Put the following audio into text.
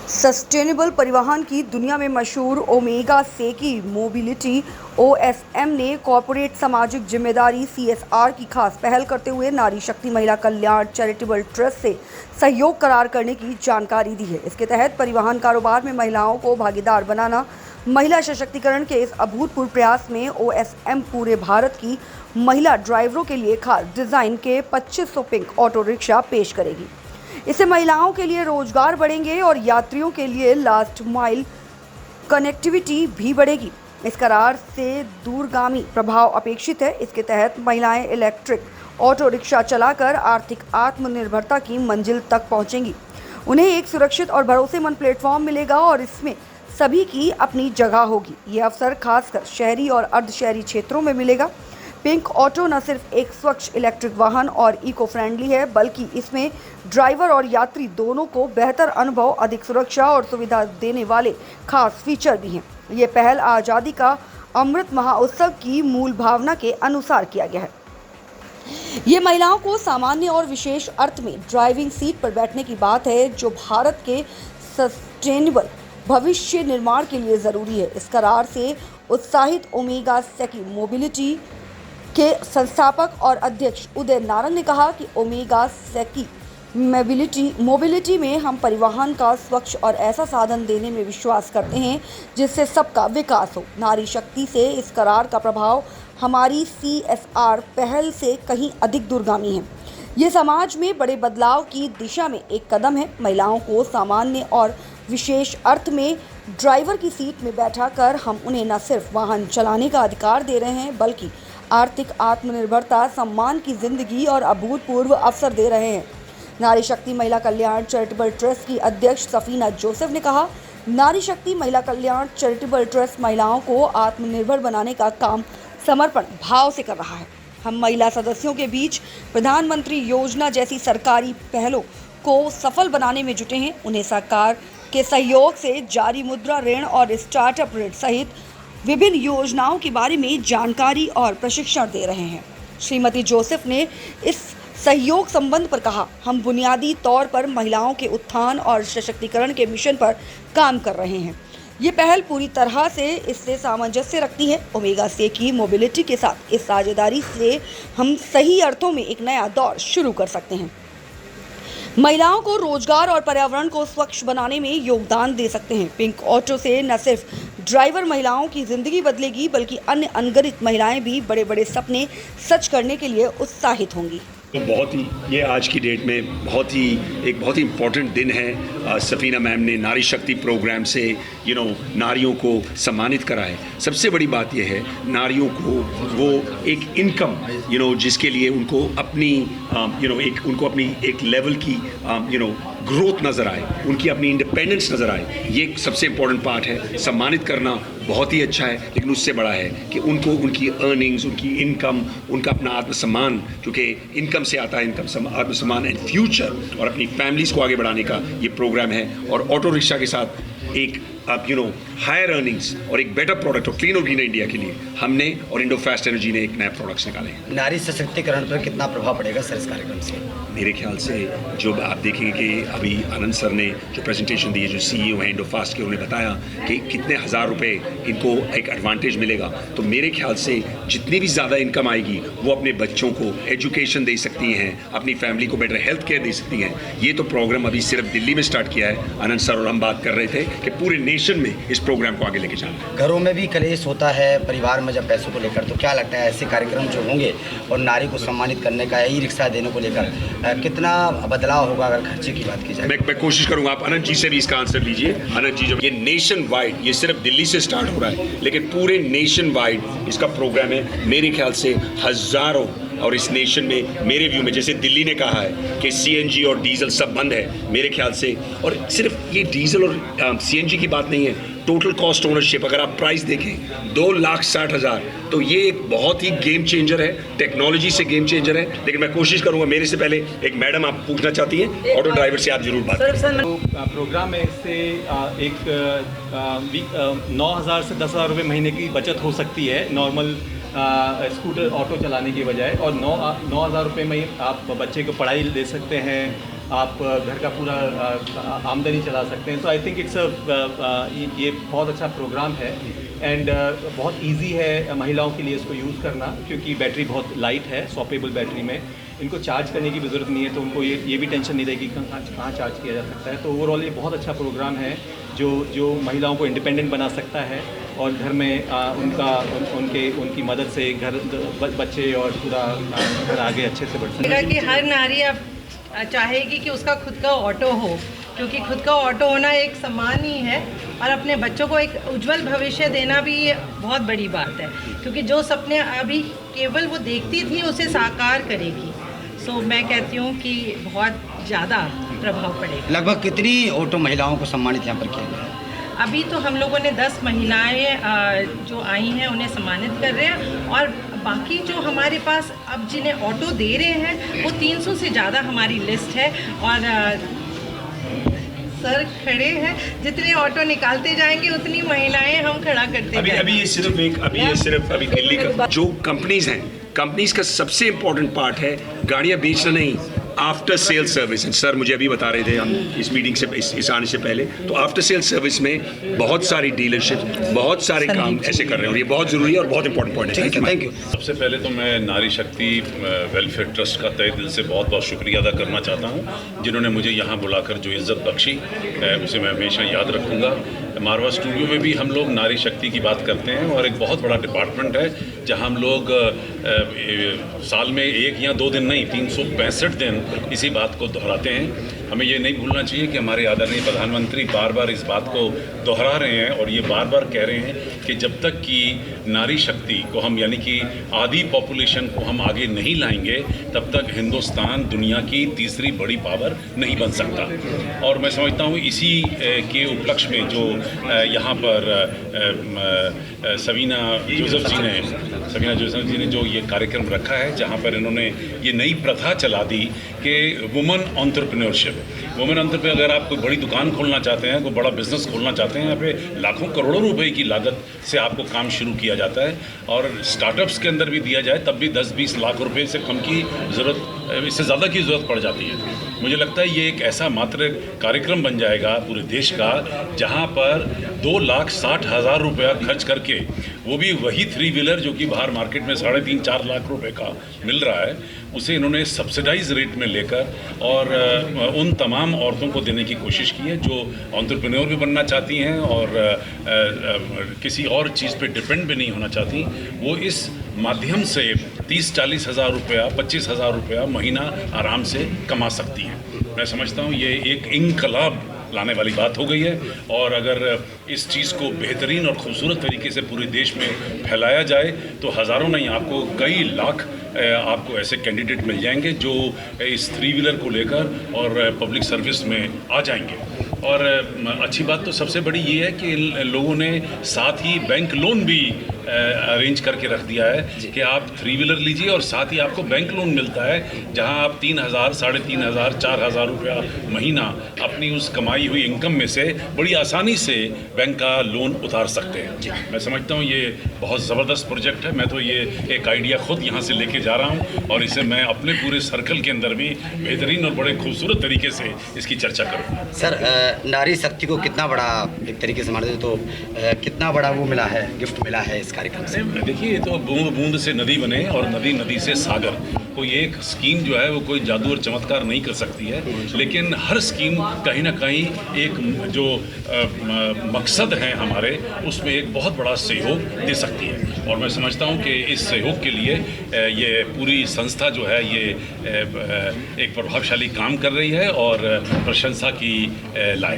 Sustainable परिवहन की दुनिया में मशहूर ओमेगा सेकी मोबिलिटी ओएसएम ने कॉर्पोरेट सामाजिक जिम्मेदारी सीएसआर की खास पहल करते हुए नारी शक्ति महिला कल्याण चैरिटेबल ट्रस्ट से सहयोग करार करने की जानकारी दी है। इसके तहत परिवहन कारोबार में महिलाओं को भागीदार बनाना, महिला सशक्तिकरण के इस अभूतपूर्व प्रयास में ओएसएम पूरे भारत की महिला ड्राइवरों के लिए खास डिजाइन के 2500 पिंक ऑटो रिक्शा पेश करेगी। इससे महिलाओं के लिए रोजगार बढ़ेंगे और यात्रियों के लिए लास्ट माइल कनेक्टिविटी भी बढ़ेगी। इस करार से दूरगामी प्रभाव अपेक्षित है। इसके तहत महिलाएं इलेक्ट्रिक ऑटो रिक्शा चलाकर आर्थिक आत्मनिर्भरता की मंजिल तक पहुंचेंगी। उन्हें एक सुरक्षित और भरोसेमंद प्लेटफॉर्म मिलेगा और इसमें सभी की अपनी जगह होगी। ये अवसर खासकर शहरी और अर्धशहरी क्षेत्रों में मिलेगा। पिंक ऑटो न सिर्फ एक स्वच्छ इलेक्ट्रिक वाहन और इको फ्रेंडली है, बल्कि इसमें ड्राइवर और यात्री दोनों को बेहतर अनुभव, अधिक सुरक्षा और सुविधा देने वाले खास फीचर भी हैं। ये पहल आज़ादी का अमृत महोत्सव की मूल भावना के अनुसार किया गया है। ये महिलाओं को सामान्य और विशेष अर्थ में ड्राइविंग सीट पर बैठने की बात है, जो भारत के सस्टेनेबल भविष्य निर्माण के लिए ज़रूरी है। इस करार से उत्साहित ओमेगा सेकी मोबिलिटी के संस्थापक और अध्यक्ष उदय नारंग ने कहा कि ओमेगा सेकी मोबिलिटी में हम परिवहन का स्वच्छ और ऐसा साधन देने में विश्वास करते हैं जिससे सबका विकास हो। नारी शक्ति से इस करार का प्रभाव हमारी सीएसआर पहल से कहीं अधिक दूरगामी है। ये समाज में बड़े बदलाव की दिशा में एक कदम है। महिलाओं को सामान्य और विशेष अर्थ में ड्राइवर की सीट में बैठाकर हम उन्हें न सिर्फ वाहन चलाने का अधिकार दे रहे हैं, बल्कि आर्थिक आत्मनिर्भरता, सम्मान की जिंदगी और अभूतपूर्व अवसर दे रहे हैं। नारी शक्ति महिला कल्याण चैरिटेबल ट्रस्ट की अध्यक्ष सफीना जोसेफ ने कहा, नारी शक्ति महिला कल्याण चैरिटेबल ट्रस्ट महिलाओं को आत्मनिर्भर बनाने का काम समर्पण भाव से कर रहा है। हम महिला सदस्यों के बीच प्रधानमंत्री योजना जैसी सरकारी पहलों को सफल बनाने में जुटे हैं। उन्हें सरकार के सहयोग से जारी मुद्रा ऋण और स्टार्टअप ऋण सहित विभिन्न योजनाओं के बारे में जानकारी और प्रशिक्षण दे रहे हैं। श्रीमती जोसेफ ने इस सहयोग संबंध पर कहा, हम बुनियादी तौर पर महिलाओं के उत्थान और सशक्तिकरण के मिशन पर काम कर रहे हैं। ये पहल पूरी तरह से इससे सामंजस्य रखती है। ओमेगा सेकी मोबिलिटी के साथ इस साझेदारी से हम सही अर्थों में एक नया दौर शुरू कर सकते हैं। महिलाओं को रोजगार और पर्यावरण को स्वच्छ बनाने में योगदान दे सकते हैं। पिंक ऑटो से न सिर्फ ड्राइवर महिलाओं की जिंदगी बदलेगी, बल्कि अन्य अनगिनत महिलाएं भी बड़े बड़े सपने सच करने के लिए उत्साहित होंगी। तो बहुत ही ये आज की डेट में बहुत ही इम्पॉर्टेंट दिन है। सफीना मैम ने नारी शक्ति प्रोग्राम से नारियों को सम्मानित करा है। सबसे बड़ी बात यह है, नारियों को वो एक इनकम जिसके लिए उनको अपनी उनको अपनी एक लेवल की ग्रोथ नज़र आए, उनकी अपनी इंडिपेंडेंस नज़र आए। ये सबसे इम्पोर्टेंट पार्ट है। सम्मानित करना बहुत ही अच्छा है, लेकिन उससे बड़ा है कि उनको उनकी अर्निंग्स, उनकी इनकम, उनका अपना आत्मसम्मान, क्योंकि इनकम से आता है आत्मसम्मान एंड फ्यूचर, और अपनी फैमिलीज़ को आगे बढ़ाने का ये प्रोग्राम है। और ऑटो रिक्शा के साथ एक हायर अर्निंग्स और एक बेटर प्रोडक्ट और क्लीन और ग्रीन इंडिया के लिए हमने और इंडो फास्ट एनर्जी ने एक नए प्रोडक्ट्स निकाले हैं। नारी सशक्तिकरण पर कितना प्रभाव पड़ेगा सर इस कार्यक्रम से? मेरे ख्याल से जो आप देखेंगे कि अभी आनंद सर ने जो प्रेजेंटेशन दी है, जो सीईओ हैं इंडो फास्ट के, उन्होंने बताया कि कितने हज़ार रुपए इनको एक एडवांटेज मिलेगा। तो मेरे ख्याल से जितनी भी ज़्यादा इनकम आएगी वो अपने बच्चों को एजुकेशन दे सकती हैं, अपनी फैमिली को बेटर हेल्थ केयर दे सकती हैं। ये तो प्रोग्राम अभी सिर्फ दिल्ली में स्टार्ट किया है। आनंद सर और हम बात कर रहे थे कि पूरे नेशन में इस प्रोग्राम को आगे लेके जाना। घरों में भी कलेश होता है परिवार में जब पैसों को लेकर, तो क्या लगता है ऐसे कार्यक्रम जो होंगे और नारी को सम्मानित करने का, ई रिक्शा देने को लेकर कितना बदलाव होगा अगर खर्चे की बात की जाए? मैं कोशिश करूंगा। आप अनंत जी से भी इसका आंसर लीजिए। अनंत जी, जब ये नेशन वाइड, ये सिर्फ दिल्ली से स्टार्ट हो रहा है, लेकिन पूरे नेशन वाइड इसका प्रोग्राम है। मेरे ख्याल से हज़ारों, और इस नेशन में मेरे व्यू में, जैसे दिल्ली ने कहा है कि सीएनजी और डीजल सब बंद है, मेरे ख्याल से, और सिर्फ ये डीजल और सीएनजी की बात नहीं है, टोटल कॉस्ट ओनरशिप अगर आप प्राइस देखें 2,60,000, तो ये एक बहुत ही गेम चेंजर है, टेक्नोलॉजी से गेम चेंजर है। लेकिन मैं कोशिश करूंगा। मेरे से पहले एक मैडम आप पूछना चाहती हैं, ऑटो ड्राइवर से आप जरूर बात करें। तो प्रोग्राम में इससे 9,000 से 10,000 रुपये महीने की बचत हो सकती है नॉर्मल स्कूटर ऑटो चलाने की बजाय, और 9,000 रुपये में आप बच्चे को पढ़ाई दे सकते हैं, आप घर का पूरा आमदनी चला सकते हैं। तो आई थिंक ये बहुत अच्छा प्रोग्राम है एंड बहुत इजी है महिलाओं के लिए इसको यूज़ करना, क्योंकि बैटरी बहुत लाइट है, स्वैपेबल बैटरी में इनको चार्ज करने की भी ज़रूरत नहीं है, तो उनको ये भी टेंशन नहीं रहेगी कहाँ चार्ज किया जा सकता है। तो ओवरऑल ये बहुत अच्छा प्रोग्राम है जो महिलाओं को इंडिपेंडेंट बना सकता है और घर में उनकी मदद से घर बच्चे और पूरा घर आगे अच्छे से बढ़ सकते हैं। कि हर नारी अब चाहेगी कि उसका खुद का ऑटो हो, क्योंकि खुद का ऑटो होना एक सम्मान ही है और अपने बच्चों को एक उज्जवल भविष्य देना भी ये बहुत बड़ी बात है, क्योंकि जो सपने अभी केवल वो देखती थी उसे साकार करेगी। सो मैं कहती हूँ कि बहुत ज़्यादा प्रभाव पड़ेगा। लगभग कितनी ऑटो महिलाओं को सम्मानित यहाँ पर किया गया है? अभी तो हम लोगों ने 10 महिलाएं जो आई हैं उन्हें सम्मानित कर रहे हैं, और बाकी जो हमारे पास अब जिन्हें ऑटो दे रहे हैं वो 300 से ज़्यादा हमारी लिस्ट है। और सर खड़े हैं, जितने ऑटो निकालते जाएंगे उतनी महिलाएं हम खड़ा करते जाएंगे। अभी ये सिर्फ दिल्ली का जो कंपनीज हैं, कंपनीज का सबसे इम्पोर्टेंट पार्ट है गाड़ियाँ बेचना नहीं, आफ्टर सेल सर्विस। सर मुझे अभी बता रहे थे हम इस मीटिंग से इस आने से पहले, तो आफ्टर सेल सर्विस में बहुत सारी डीलरशिप, बहुत सारे काम ऐसे कर रहे हैं और ये बहुत ज़रूरी है और बहुत इंपॉर्टेंट पॉइंट है। Thank you. सबसे पहले तो मैं नारी शक्ति वेलफेयर ट्रस्ट का तहे दिल से बहुत बहुत शुक्रिया अदा करना चाहता हूँ, जिन्होंने मुझे यहाँ बुलाकर जो इज़्ज़त बख्शी उसे मैं हमेशा याद रखूँगा। मारवा स्टूडियो में भी हम लोग नारी शक्ति की बात करते हैं और एक बहुत बड़ा डिपार्टमेंट है जहाँ हम लोग साल में 1 या 2 दिन नहीं 365 दिन इसी बात को दोहराते हैं। हमें ये नहीं भूलना चाहिए कि हमारे आदरणीय प्रधानमंत्री बार बार इस बात को दोहरा रहे हैं और ये बार बार कह रहे हैं कि जब तक कि नारी शक्ति को हम यानी कि आधी पॉपुलेशन को हम आगे नहीं लाएंगे तब तक हिंदुस्तान दुनिया की तीसरी बड़ी पावर नहीं बन सकता। और मैं समझता हूँ इसी के उपलक्ष्य में जो यहाँ पर सवीना जोसेफ जी ने जो ये कार्यक्रम रखा है, जहाँ पर इन्होंने ये नई प्रथा चला दी कि वुमेन एंटरप्रेन्योरशिप। अगर आप कोई बड़ी दुकान खोलना चाहते हैं, कोई बड़ा बिजनेस खोलना चाहते हैं, यहाँ पे लाखों करोड़ों रुपए की लागत से आपको काम शुरू किया जाता है और स्टार्टअप्स के अंदर भी दिया जाए तब भी 10-20 लाख रुपए से कम की ज़रूरत, इससे ज़्यादा की ज़रूरत पड़ जाती है। मुझे लगता है ये एक ऐसा मात्र कार्यक्रम बन जाएगा पूरे देश का जहाँ पर 2,60,000 रुपया खर्च करके, वो भी वही 3 व्हीलर जो कि बाहर मार्केट में 3.5-4 लाख रुपए का मिल रहा है, उसे इन्होंने सब्सिडाइज रेट में लेकर और उन तमाम औरतों को देने की कोशिश की है जो एंटरप्रेन्योर भी बनना चाहती हैं और किसी और चीज़ पे डिपेंड भी नहीं होना चाहती। वो इस माध्यम से 30-40 हज़ार रुपया, 25 हज़ार रुपया महीना आराम से कमा सकती हैं। मैं समझता हूँ ये एक इनकलाब लाने वाली बात हो गई है और अगर इस चीज़ को बेहतरीन और ख़ूबसूरत तरीके से पूरे देश में फैलाया जाए तो हज़ारों नहीं, आपको कई लाख आपको ऐसे कैंडिडेट मिल जाएंगे जो इस 3 व्हीलर को लेकर और पब्लिक सर्विस में आ जाएंगे। और अच्छी बात तो सबसे बड़ी ये है कि लोगों ने साथ ही बैंक लोन भी अरेंज करके रख दिया है कि आप 3 व्हीलर लीजिए और साथ ही आपको बैंक लोन मिलता है जहां आप 3,000, 3,500, 4,000 रुपया महीना अपनी उस कमाई हुई इनकम में से बड़ी आसानी से बैंक का लोन उतार सकते हैं। मैं समझता हूं ये बहुत ज़बरदस्त प्रोजेक्ट है। मैं तो ये एक आइडिया खुद यहाँ से लेके जा रहा हूँ और इसे मैं अपने पूरे सर्कल के अंदर भी बेहतरीन और बड़े खूबसूरत तरीके से इसकी चर्चा करूँ। सर, नारी शक्ति को कितना बड़ा एक तरीके से मानते तो कितना बड़ा वो मिला है, गिफ्ट मिला है इस कार्यक्रम से? देखिए, ये तो बूंद बूंद से नदी बने और नदी नदी से सागर। कोई एक स्कीम जो है वो कोई जादू और चमत्कार नहीं कर सकती है, लेकिन हर स्कीम कहीं ना कहीं एक जो मकसद है हमारे, उसमें एक बहुत बड़ा सहयोग दे सकती है। और मैं समझता हूँ कि इस सहयोग के लिए ये पूरी संस्था जो है ये एक प्रभावशाली काम कर रही है और प्रशंसा की लायक।